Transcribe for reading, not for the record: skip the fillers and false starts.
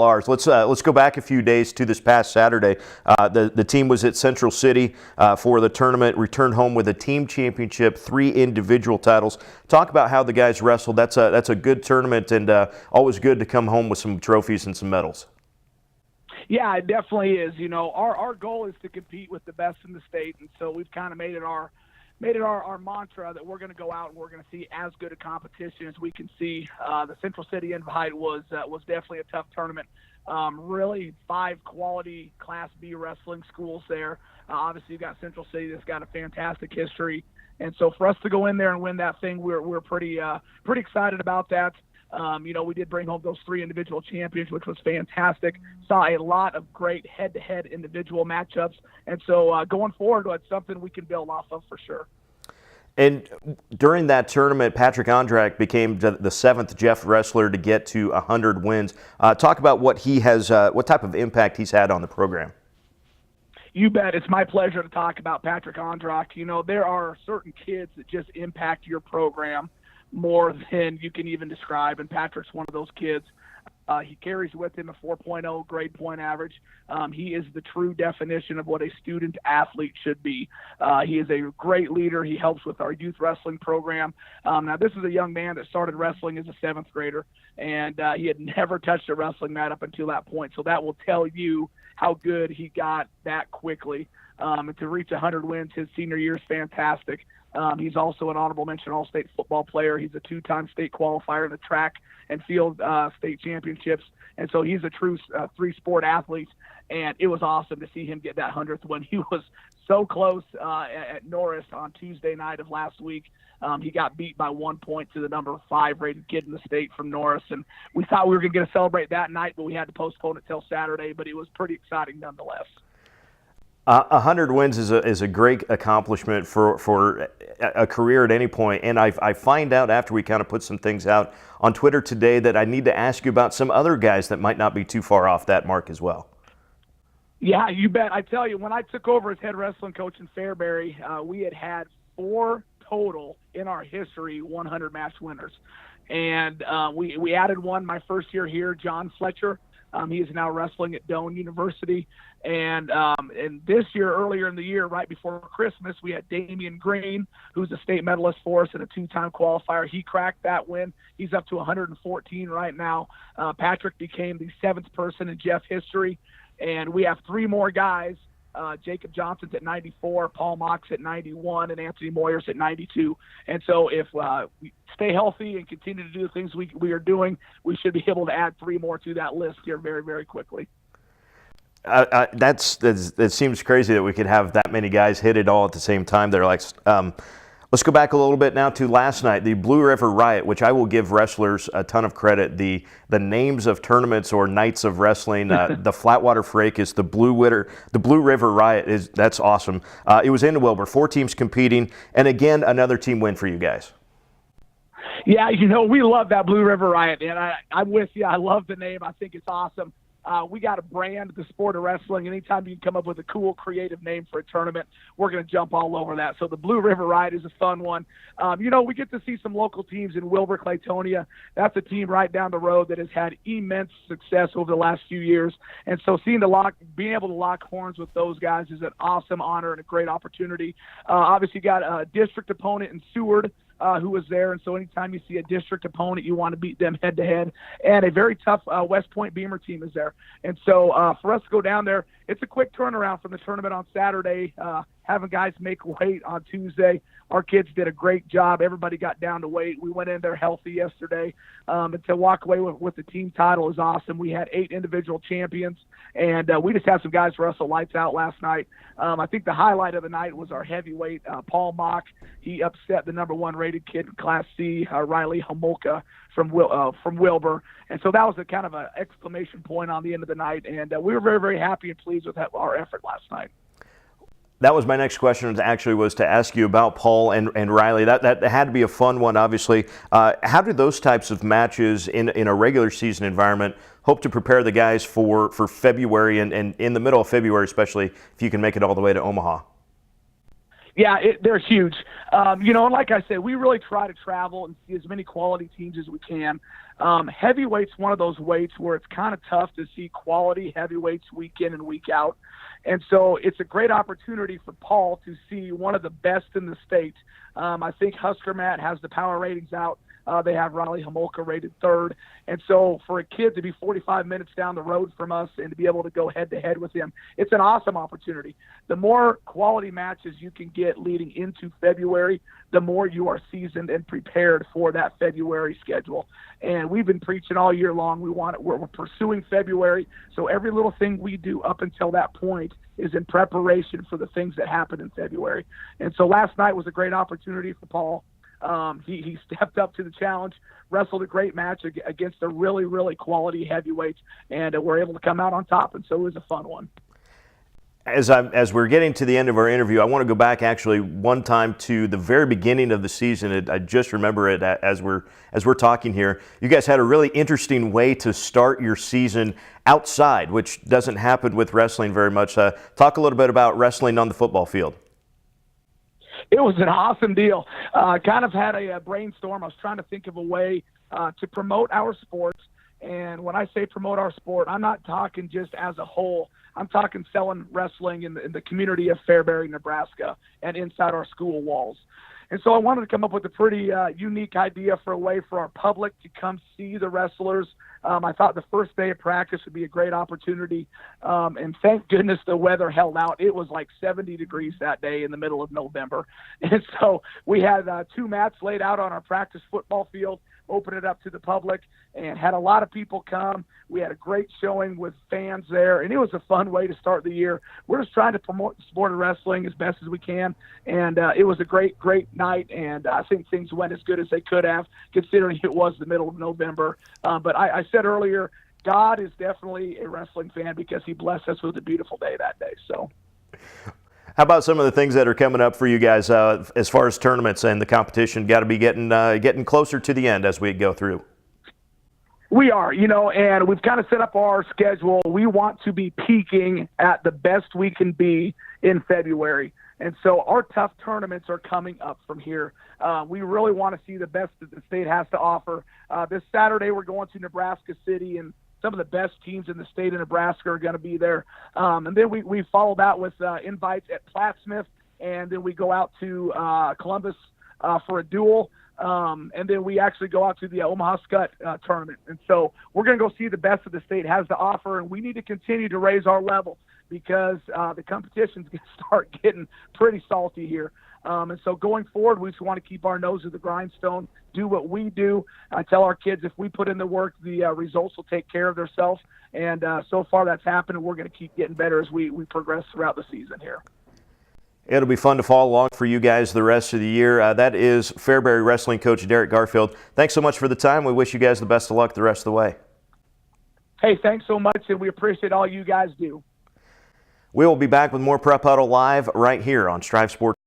ours. Let's go back a few days to this past Saturday. The team was at Central City for the tournament, returned home with a team championship, 3 individual titles. Talk about how the guys wrestled. That's a good tournament, and always good to come home with some trophies and some medals. Yeah, it definitely is. You know, our goal is to compete with the best in the state, and so we've kind of made it our mantra that we're going to go out and we're going to see as good a competition as we can see. The Central City Invite was definitely a tough tournament. Really 5 quality Class B wrestling schools there. Obviously, you've got Central City that's got a fantastic history, and so for us to go in there and win that thing, we're pretty excited about that. You know, we did bring home those 3 individual champions, which was fantastic. Saw a lot of great head-to-head individual matchups. And so going forward, it's something we can build off of for sure. And during that tournament, Patrick Ondrak became the 7th Jeff wrestler to get to 100 wins. Talk about what he has, what type of impact he's had on the program. You bet. It's my pleasure to talk about Patrick Ondrak. You know, there are certain kids that just impact your program more than you can even describe, and Patrick's one of those kids. He carries with him a 4.0 grade point average. He is the true definition of what a student athlete should be. He is a great leader. He helps with our youth wrestling program. Now, this is a young man that started wrestling as a 7th grader, and he had never touched a wrestling mat up until that point. So that will tell you how good he got that quickly. And to reach 100 wins his senior year is fantastic. He's also an honorable mention All-State football player. He's a 2-time state qualifier in the track and field state championships. And so he's a true 3-sport athlete. And it was awesome to see him get that 100th win. He was so close at Norris on Tuesday night of last week. He got beat by 1 point to the number 5 rated kid in the state from Norris. And we thought we were going to get to celebrate that night, but we had to postpone it till Saturday. But it was pretty exciting nonetheless. 100 wins is a great accomplishment for a career at any point. And I find out after we kind of put some things out on Twitter today that I need to ask you about some other guys that might not be too far off that mark as well. Yeah, you bet. I tell you, when I took over as head wrestling coach in Fairbury, we had 4 total in our history 100 match winners. And we added one my first year here, John Fletcher. He is now wrestling at Doane University. And this year, earlier in the year, right before Christmas, we had Damian Green, who's a state medalist for us and a 2-time qualifier. He cracked that win. He's up to 114 right now. Patrick became the 7th person in Jeff history. And we have 3 more guys. Jacob Johnson's at 94, Paul Mox at 91, and Anthony Moyers at 92. And so if we stay healthy and continue to do the things we are doing, we should be able to add 3 more to that list here very, very quickly. That seems crazy that we could have that many guys hit it all at the same time. They're like, let's go back a little bit now to last night, the Blue River Riot, which I will give wrestlers a ton of credit. The names of tournaments or nights of wrestling, the Flatwater Fracas, the Blue River Riot that's awesome. It was in Wilbur, 4 teams competing, and again another team win for you guys. Yeah, you know, we love that Blue River Riot, and I'm with you. I love the name. I think it's awesome. We got to brand the sport of wrestling. Anytime you can come up with a cool, creative name for a tournament, we're going to jump all over that. So the Blue River Riot is a fun one. You know, we get to see some local teams in Wilbur, Claytonia. That's a team right down the road that has had immense success over the last few years. And so being able to lock horns with those guys is an awesome honor and a great opportunity. Obviously, you got a district opponent in Seward, who was there, and so anytime you see a district opponent, you want to beat them head-to-head. And a very tough West Point Beamer team is there. And so for us to go down there, it's a quick turnaround from the tournament on Saturday, having guys make weight on Tuesday. Our kids did a great job. Everybody got down to weight. We went in there healthy yesterday. And to walk away with the team title is awesome. We had 8 individual champions, and we just had some guys wrestle lights out last night. I think the highlight of the night was our heavyweight, Paul Mock. He upset the number 1 rated kid in Class C, Riley Homolka from Wilbur. And so that was a kind of an exclamation point on the end of the night. And we were very, very happy and pleased with our effort last night. That was my next question, actually, was to ask you about Paul and Riley. That had to be a fun one, obviously. How do those types of matches in a regular season environment hope to prepare the guys for February and in the middle of February, especially if you can make it all the way to Omaha? Yeah, they're huge. And like I said, we really try to travel and see as many quality teams as we can. Heavyweight's one of those weights where it's kind of tough to see quality heavyweights week in and week out. And so it's a great opportunity for Paul to see one of the best in the state. I think Husker Matt has the power ratings out. They have Riley Homolka rated third. And so for a kid to be 45 minutes down the road from us and to be able to go head-to-head with him, it's an awesome opportunity. The more quality matches you can get leading into February, the more you are seasoned and prepared for that February schedule. And we've been preaching all year long. We're pursuing February, so every little thing we do up until that point is in preparation for the things that happen in February. And so last night was a great opportunity for Paul. He stepped up to the challenge, wrestled a great match against a really, really quality heavyweight, and we're able to come out on top. And so it was a fun one. As we're getting to the end of our interview, I want to go back actually one time to the very beginning of the season. I just remember it as we're talking here. You guys had a really interesting way to start your season outside, which doesn't happen with wrestling very much. Talk a little bit about wrestling on the football field. It was an awesome deal. Kind of had a brainstorm. I was trying to think of a way to promote our sports. And when I say promote our sport, I'm not talking just as a whole. I'm talking selling wrestling in the community of Fairbury, Nebraska, and inside our school walls. And so I wanted to come up with a pretty unique idea for a way for our public to come see the wrestlers. I thought the first day of practice would be a great opportunity. And thank goodness the weather held out. It was like 70 degrees that day in the middle of November. And so we had 2 mats laid out on our practice football field, opened it up to the public, and had a lot of people come. We had a great showing with fans there, and it was a fun way to start the year. We're just trying to promote the sport of wrestling as best as we can, and it was a great, great night, and I think things went as good as they could have, considering it was the middle of November. But I said earlier, God is definitely a wrestling fan because he blessed us with a beautiful day that day. So. How about some of the things that are coming up for you guys as far as tournaments and the competition? Got to be getting closer to the end as we go through. We are, and we've kind of set up our schedule. We want to be peaking at the best we can be in February. And so our tough tournaments are coming up from here. We really want to see the best that the state has to offer. This Saturday, we're going to Nebraska City, and some of the best teams in the state of Nebraska are going to be there. And then we follow that with invites at Plattsmouth, and then we go out to Columbus for a duel. And then we actually go out to the Omaha Scut tournament. And so we're going to go see the best that the state has to offer, and we need to continue to raise our level because the competition's going to start getting pretty salty here. And so going forward, we just want to keep our nose to the grindstone, do what we do. I tell our kids if we put in the work, the results will take care of themselves. And so far that's happened, and we're going to keep getting better as we progress throughout the season here. It'll be fun to follow along for you guys the rest of the year. That is Fairbury Wrestling coach Derek Garfield. Thanks so much for the time. We wish you guys the best of luck the rest of the way. Hey, thanks so much, and we appreciate all you guys do. We will be back with more Prep Huddle live right here on Striv Sports.